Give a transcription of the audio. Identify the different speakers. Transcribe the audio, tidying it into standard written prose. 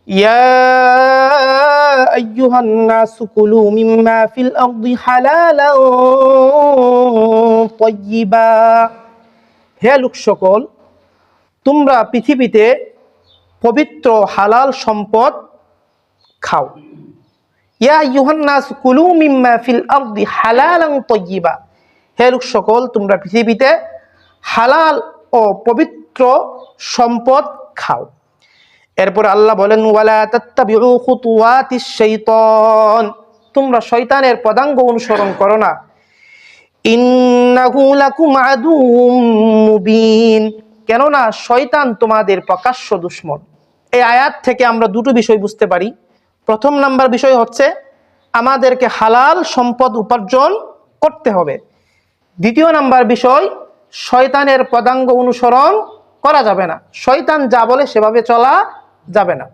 Speaker 1: ইয়া আইয়ুহান নাসু কুলু মিম্মা ফিল আরদি হালালান তাইয়্যিবা, হে লোক সকল, তোমরা পৃথিবীতে পবিত্র হালাল সম্পদ খাও। ইয়া আইয়ুহান নাসু কুলু মিম্মা ফিল আরদি হালালান তাইয়্যিবা, হে লোক সকল, তোমরা পৃথিবীতে হালাল ও পবিত্র সম্পদ খাও। এরপর আল্লাহ বলেন ওয়ালা তাত্তাবিউ খুতুওয়াতিশ শাইতান, তোমরা শয়তানের পদাঙ্গ অনুসরণ করো না। ইন্নাহু লাকুম আদুউম মুবিন, কেননা শয়তান তোমাদের প্রকাশ্য দুশমন। এই আয়াত থেকে আমরা দুটো বিষয় বুঝতে পারি। প্রথম নাম্বার বিষয় হচ্ছে আমাদেরকে হালাল সম্পদ উপার্জন করতে হবে। দ্বিতীয় নাম্বার বিষয়, শয়তানের পদাঙ্গ অনুসরণ করা যাবে না, শয়তান যা বলে সেভাবে চলা যাবে না।